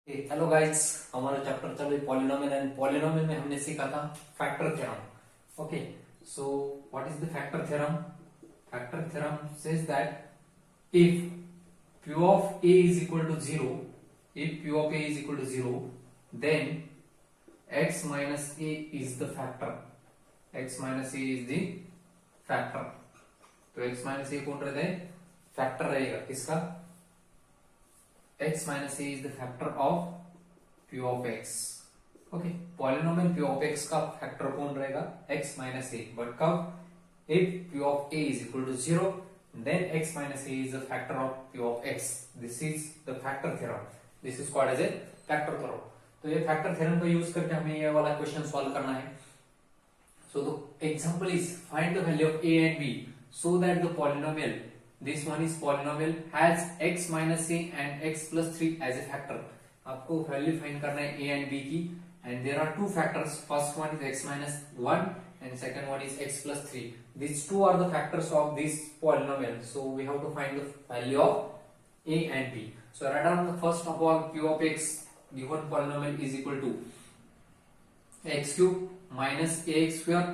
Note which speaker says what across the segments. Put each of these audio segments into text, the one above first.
Speaker 1: Hello guys, हमारा chapter चल रही पॉलिनोमियल एंड पॉलिनोमियल में हमने सीखा था factor theorem. Okay, so what is the factor theorem? Factor theorem says that if p of a is equal to 0, if p of a is equal to 0, then x minus a is the factor. x minus a is the factor. तो x minus a कौन रहता है? Factor रहेगा किसका? x minus a is the factor of p of x. Okay, polynomial p of x का factor कौन रहेगा? x minus a. But कब? if p of a is equal to 0, then x minus a is the factor of p of x. This is the factor theorem. This is called as a factor theorem. तो ये factor theorem का use करके हमें ये वाला question solve करना है. So the example is find the value of a and b so that the polynomial, this one is polynomial, has x minus a and x plus 3 as a factor. आपको value find करना है a and b की, and there are two factors. First one is x minus 1 and second one is x plus 3. These two are the factors of this polynomial. So we have to find the value of a and b. So write down the first of all p of x given polynomial is equal to x cube minus ax square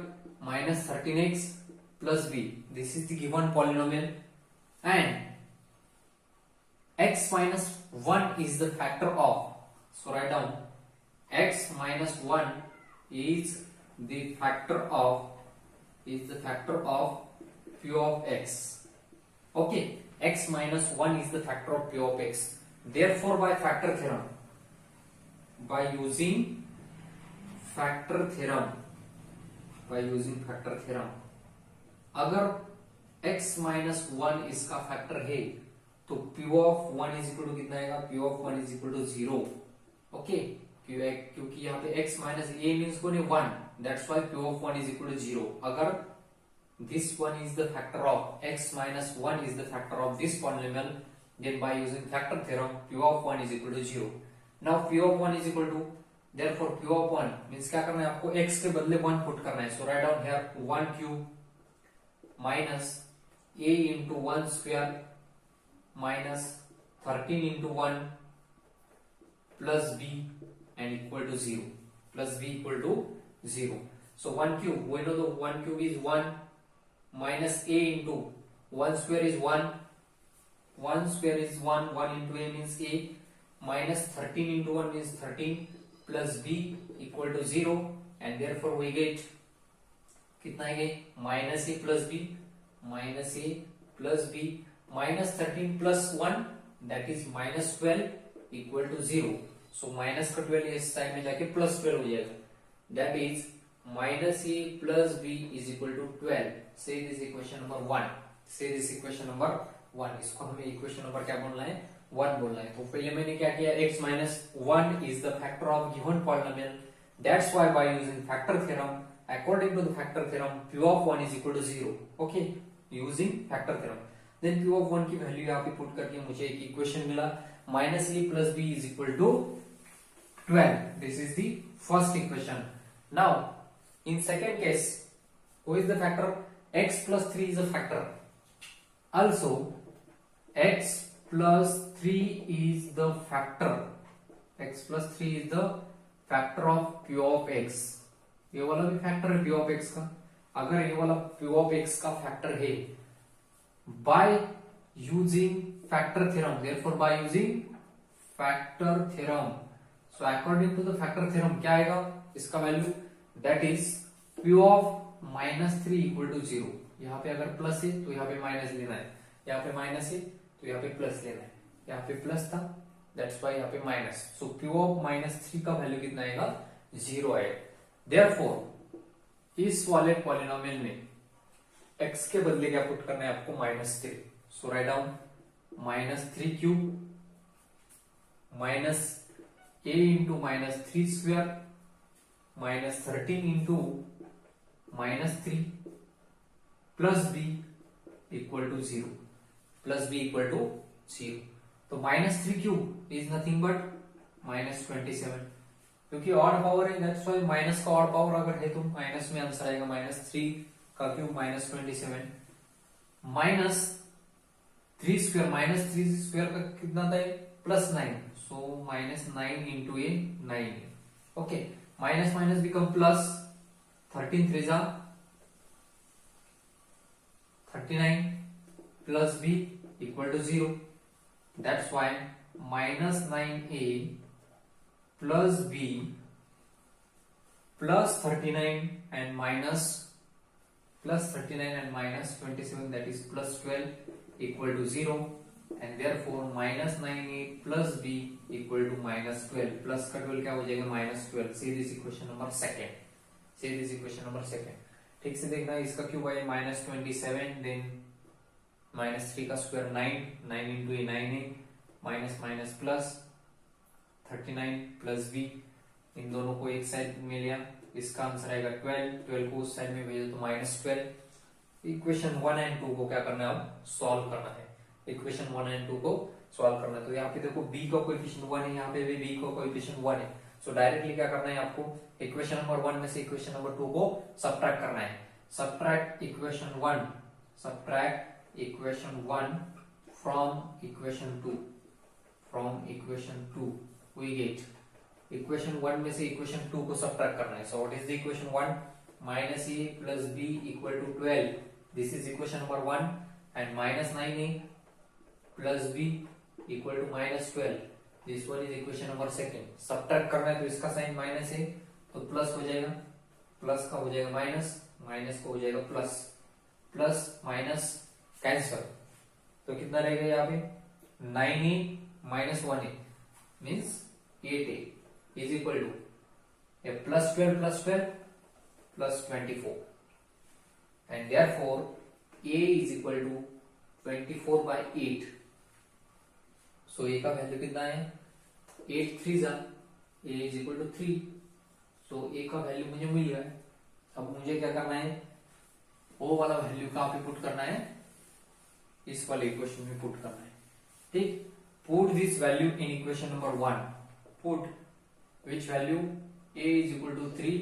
Speaker 1: minus 13x plus b. This is the given polynomial, and x minus 1 is the factor of, so write down x minus 1 is the factor of p of x. Okay, x minus 1 is the factor of p of x. Therefore by factor theorem, by using factor theorem, अगर x minus 1 इसका factor है तो p of 1 is equal to कितना आएगा? p of 1 is equal to 0. Okay, क्योंकि यहाँ पे x minus a means को नहीं 1, that's why p of 1 is equal to 0. अगर this one is the factor of x minus 1 is the factor of this polynomial, then by using factor theorem p of 1 is equal to 0. Now p of 1 is equal to, therefore p of 1 means क्या करना है आपको? x के बदले 1 put करना है. So right down here 1 cube minus a into 1 square minus 13 into 1 plus b and equal to 0. Plus b equal to 0. So 1 cube, we know the 1 cube is 1 minus a into 1 square is 1. 1 square is 1. 1 into a means a. Minus 13 into 1 means 13 plus b equal to 0, and therefore we get कितना है? minus a plus b minus 13 plus 1 that is minus 12 equal to 0. So minus का 12 इस side में जाके plus 12 हो जाएगा. That is minus a plus b is equal to 12. Say this equation number 1. इसको हमें इक्वेशन नंबर क्या बोलना है? 1 बोलना है. तो पहले मैंने क्या किया? x minus 1 is the factor of given polynomial. That's why by using factor theorem, according to the factor theorem, p of 1 is equal to 0. Okay, using factor theorem. Then p of 1 की value यहाँ पे put करके मुझे एक equation मिला, minus a plus b is equal to 12. This is the first equation. Now, in second case, who is the factor? X plus 3 is a factor. Also, x plus 3 is the factor. x plus 3 is the factor of p of x. ये वाला भी factor है p of x का. अगर ये वाला p of x का factor है, by using factor theorem, therefore by using factor theorem, so according to the factor theorem क्या आएगा इसका value? that is p of minus 3 equal to 0. यहाँ पे अगर प्लस है तो यहाँ पे माइनस लेना है, यहाँ पे माइनस है तो यहाँ पे प्लस लेना है. यहाँ पे प्लस था, दैट्स व्हाई यहाँ पे minus. So p of minus 3 का वैल्यू कितना आएगा? 0 आएगा. देयरफॉर इस वाले पॉलिनोमियल में x के बदले क्या पुट करना है आपको? -3. So right down -3 cube minus a into -3 square minus 13 into -3 plus b equal to 0. तो -3 क्यूब इज नथिंग बट -27. क्योंकि ऑड पावर है, दैट्स व्हाई माइनस का ऑड पावर अगर है तो माइनस में आंसर आएगा. -3 का क्यूब -27 माइनस 3 स्क्वायर का कितना था? +9. so minus 9 into a 9. Okay, minus minus become plus. 13 3 जा 39 plus b equal to 0. That's why minus 9a plus b plus 39 and minus plus 39 and minus 27, that is plus 12 equal to 0, and therefore minus 9a plus b equal to minus 12. Plus का 12 क्या हो जाएगा minus 12. See this equation number second. See this equation number second. ठीक से देखना, इसका cube है minus 27, then minus 3 का square 9, 9 into a 9a, minus minus plus 39 plus b, इन दोनों को एक साइड में लिया, इसका आंसर आएगा 12, 12 को उस साइड में भेजो तो minus 12. इक्वेशन 1 एंड 2 को क्या करना है, अब सॉल्व करना है. इक्वेशन 1 एंड 2 को सॉल्व करना है. तो यहाँ पे देखो b का कोएफिशिएंट 1 है, यहाँ पे भी b का कोएफिशिएंट 1 है. सो डायरेक्टली क्या करना है आपको, इक्वेशन नंबर 1 में से इक्वेशन नंबर 2 को सबट्रैक्ट करना है. Subtract equation 1, subtract equation 1 from equation 2, from equation 2 we get equation 1 में से इक्वेशन 2 को सबट्रैक्ट करना है. So what is the equation 1? Minus a plus b equal to 12. This is equation number 1. And minus 9a plus b equal to minus 12. This one is equation number second. Subtract करना है तो इसका sign minus है तो plus हो जाएगा, plus का हो जाएगा माइनस, माइनस का हो जाएगा प्लस, प्लस माइनस कैंसिल, तो कितना रहेगा यहाँ पे 9a minus 1a means 8a is equal to a plus 12 plus 12 plus 24, and therefore a is equal to 24 by 8. so a का वैल्यू कितना है, 8 3 जा, a is equal to 3. so a का वैल्यू मुझे मिल गया. अब मुझे क्या करना है, o वाला वैल्यू कहाँ पे पुट करना है, इस वाले इक्वेशन में पुट करना है. ठीक, put this value in equation number 1. Put which value, a is equal to 3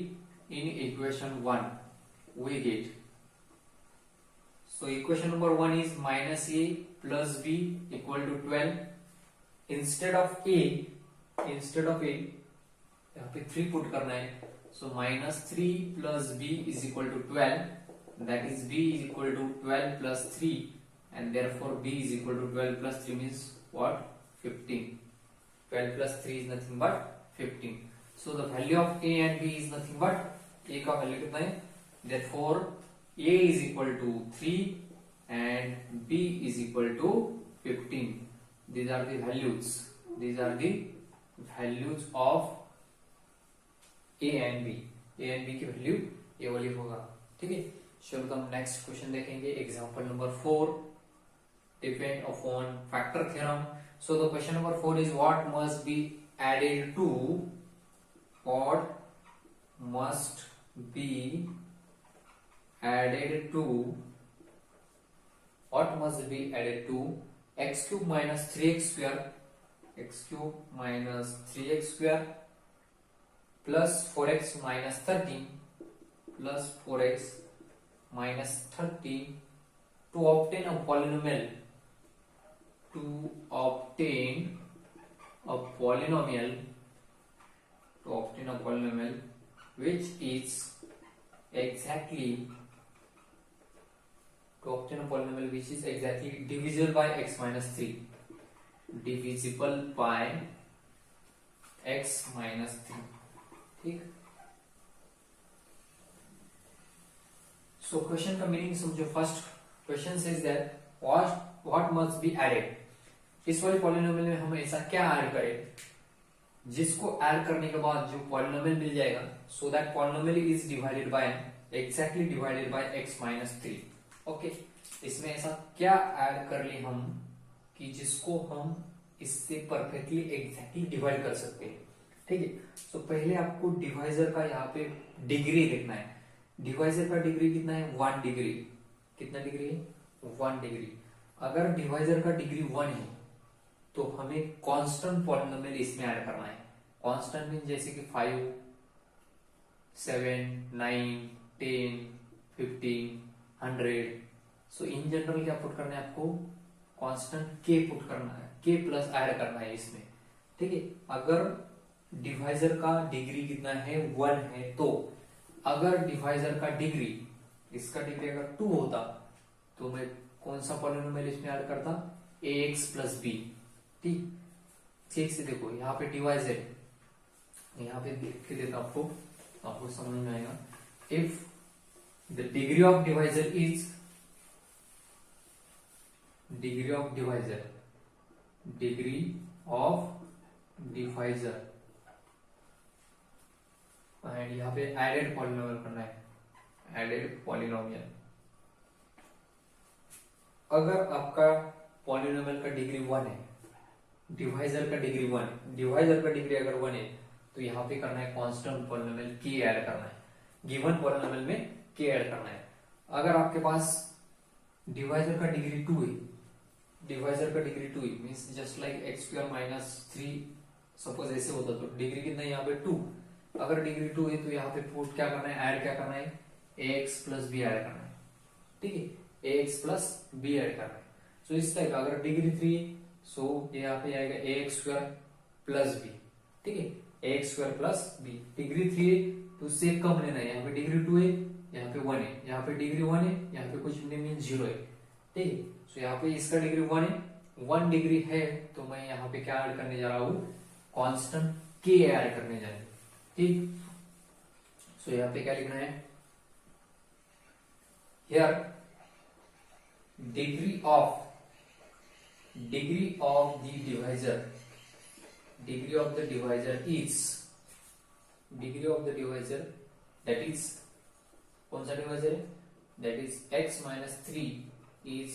Speaker 1: in equation 1 we get. So equation number 1 is minus a plus b equal to 12. instead of a यहाँ पे 3 put करना है. so minus 3 plus b is equal to 12, that is b is equal to 12 plus 3, and therefore b is equal to 12 plus 3 means what, 15. 12 plus 3 is nothing but 15. So the value of a and b is nothing but a का value कितना है, therefore a is equal to 3 and b is equal to 15. These are the values. These are the values of a and b. a and b की value ये वाली होगा. ठीक है, चलो हम नेक्स्ट क्वेश्चन देखेंगे. Example number 4, depend upon factor theorem. So the question number 4 is what must be added to, what must be added to, what must be added to x cube minus 3x square, x cube minus 3x square plus 4x minus 13 plus 4x minus 13 to obtain a polynomial, to obtain a polynomial, to obtain a polynomial which is exactly, to obtain a polynomial which is exactly divisible by x minus 3, divisible by x minus 3. ठीक, so question का meaning समझो. First question says that what must be added. इस वाले polynomial में हम ऐसा क्या add करें जिसको ऐड करने के बाद जो पॉलिनोमियल मिल जाएगा, so that polynomial is divided by, exactly divided by x minus 3. Okay, इसमें ऐसा क्या ऐड कर ले हम कि जिसको हम इससे परफेक्टली एग्जैक्टली डिवाइड कर सकते हैं. ठीक है, तो पहले आपको डिवाइजर का यहाँ पे डिग्री देखना है. डिवाइजर का डिग्री कितना है, 1 डिग्री. कितना डिग्री है, 1 डिग्री. अगर डिवाइजर का डिग्री 1 है तो हमें कांस्टेंट पॉलिनोमियल इसमें ऐड करना है. कांस्टेंट मीन जैसे कि 5, 7, 9, 10, 15, 100. सो इन जनरल क्या पुट करना है आपको, कांस्टेंट k पुट करना है, k प्लस ऐड करना है इसमें. ठीक है। अगर डिवाइजर का डिग्री कितना है 1 है, तो अगर डिवाइजर का डिग्री, इसका डिग्री अगर 2 होता तो मैं कौन सा पॉलिनोमियल इसमें ऐड करता, ax प्लस बी। ठीक से देखो यहाँ पे डिवाइजर, यहाँ पे देख के देता आपको समझ में आएगा। If the degree of divisor is, degree of divisor and यहाँ पे एडेड पॉलिनोमियल करना है, एडेड पॉलिनोमियल। अगर आपका पॉलिनोमियल का डिग्री 1 है, डिवाइजर का डिग्री 1, डिवाइजर का डिग्री अगर 1 है, तो यहाँ पे करना है कांस्टेंट पॉलिनोमियल k ऐड करना है, गिवन पॉलिनोमियल में k ऐड करना है। अगर आपके पास डिवाइजर का डिग्री 2 है, डिवाइजर का degree 2 means just like x square minus 3, suppose ऐसे होता तो डिग्री कितना है यहाँ पे 2। अगर डिग्री 2 है तो यहाँ पे पुट क्या करना है, ऐड क्या करना है, ax प्लस बी ऐड करना है। ठीक है, ax प्लस बी ऐड करना है। सो इस टाइप अगर डिग्री 3 है, सो यहाँ पे आएगा ax स्क्वायर प्लस बी। ठीक है, ax square plus B. Degree 3 है तो उससे कम लेना है, यहाँ पे डिग्री 2 है, यहाँ पे 1 है, यहाँ पे डिग्री 1 है, यहाँ पे कुछ नहीं मीन 0 है। ठीक है, सो यहाँ पे इसका डिग्री 1 है, 1 डिग्री है, तो मैं यहाँ पे क्या ऐड करने जा रहा हूँ, कांस्टेंट k ऐड करने जा रहा हूँ। ठीक, सो यहाँ पे क्या लिखना है, here degree of the divisor, degree of the divisor is, degree of the divisor that is, कौन सा डिवाइजर है, that is x minus 3 is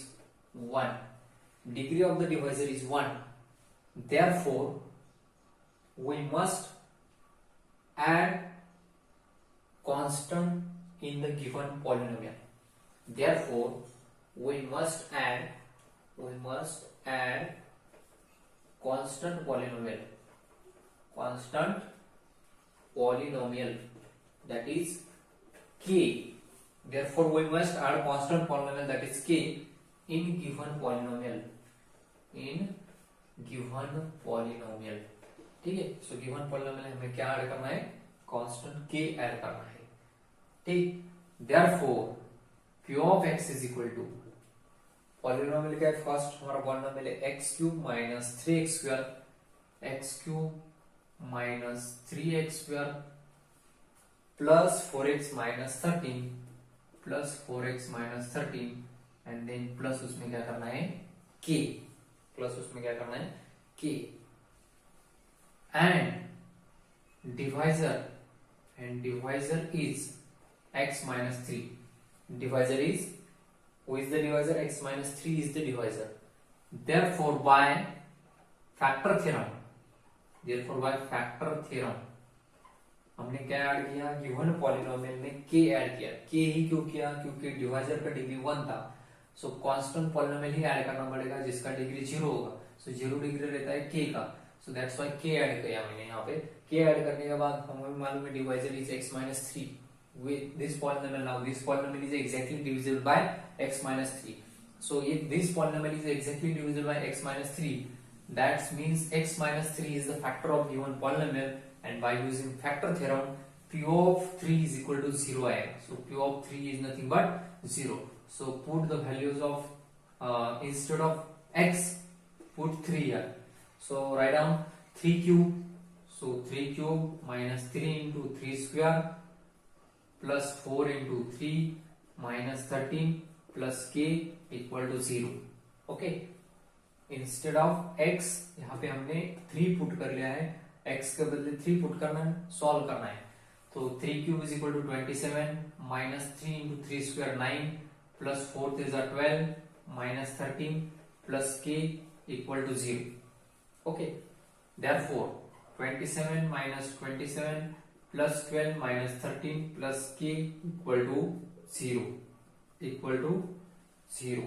Speaker 1: 1, degree of the divisor is 1, therefore we must add constant in the given polynomial, therefore we must add constant polynomial that is k, therefore we must add constant polynomial that is k in given polynomial, ठीक है। So given polynomial हमें क्या add करना है, constant k add करना है। ठीक, therefore p of x is equal to, polynomial का फर्स्ट हमारा पॉलिनोमियल है x cube minus 3x square, x cube minus 3x square plus 4x minus 13, plus 4x minus 13 and then plus उसमें क्या करना है k, प्लस उसमें क्या करना है k, and divisor is x minus 3, divisor is, who is the divisor, x minus 3 is the divisor, therefore by factor theorem हमने क्या ऐड किया, गिवन पॉलिनोमियल में k ऐड किया। k ही क्यों किया, क्योंकि डिवाइजर का डिग्री 1 था, सो कांस्टेंट पॉलिनोमियल ही ऐड करना पड़ेगा जिसका डिग्री 0 होगा। सो 0 डिग्री रहता है k का, so that's why k add किया मैंने यहाँ पे। k ऐड करने के बाद हमें मालूम है divisor is x minus 3 with this polynomial, now this polynomial is exactly divisible by x minus 3, so if this polynomial is exactly divisible by x minus 3, that means x minus 3 is the factor of given polynomial, and by using factor theorem p of 3 is equal to 0 आएगा। so p of 3 is nothing but 0, so put the values of instead of x put 3 here, so write down 3 cube, so 3 cube minus 3 into 3 square plus 4 into 3 minus 13 plus k equal to 0। okay, instead of x यहाँ पे हमने 3 put कर लिया है, x के बदले 3 put करना है, सॉल्व करना है। तो 3 cube is equal to 27 minus 3 into 3 square 9 plus 4 is 12 minus 13 plus k equal to 0। okay, therefore 27 minus 27 plus 12 minus 13 plus k equal to 0।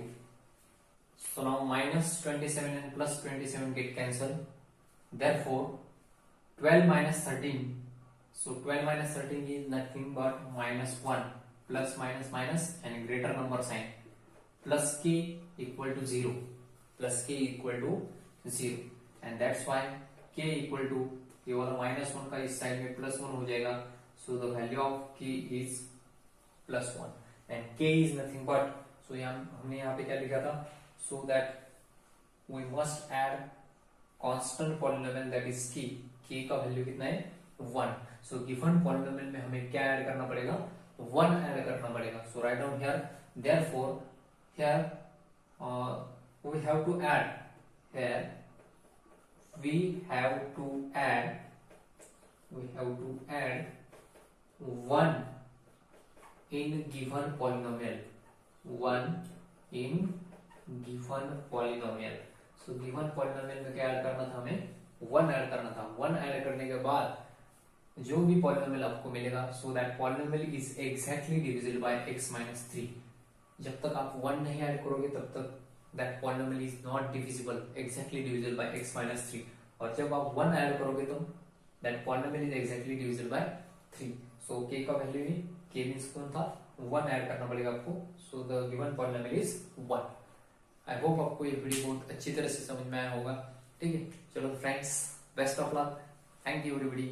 Speaker 1: So now minus 27 and plus 27 get cancelled, therefore 12 minus 13, so 12 minus 13 is nothing but minus 1, plus minus minus and greater number sign, plus k equal to 0, plus k equal to 0, and that's why k equal to ये वाला -1 का इस side में +1 हो जाएगा, so the value of k is +1 and k is nothing but, so हमने यहाँ पे क्या लिखा था, so that we must add constant polynomial that is k का वैल्यू कितना है 1, सो गिवन पॉलिनोमियल में हमें क्या ऐड करना पड़ेगा 1 ऐड करना पड़ेगा, so right down here therefore here we have to add here we have to add 1 in given polynomial, 1 in given polynomial, so given polynomial में क्या ऐड करना था हमें 1 ऐड करना था, 1 ऐड करने के बाद जो भी पॉलिनोमियल आपको मिलेगा, so that polynomial is exactly divisible by x minus 3, जब तक आप 1 नहीं ऐड करोगे तब तक that polynomial is not divisible, exactly divisible by x minus 3, और जब आप 1 ऐड करोगे तो that polynomial is exactly divisible by 3, so k का वैल्यू ही k मींस कौन था 1 ऐड करना पड़ेगा आपको, so the given polynomial is 1. I hope आपको ये वीडियो बहुत अच्छी तरह से समझ में आया होगा, ठीक है, चलो friends best of luck, thank you everybody.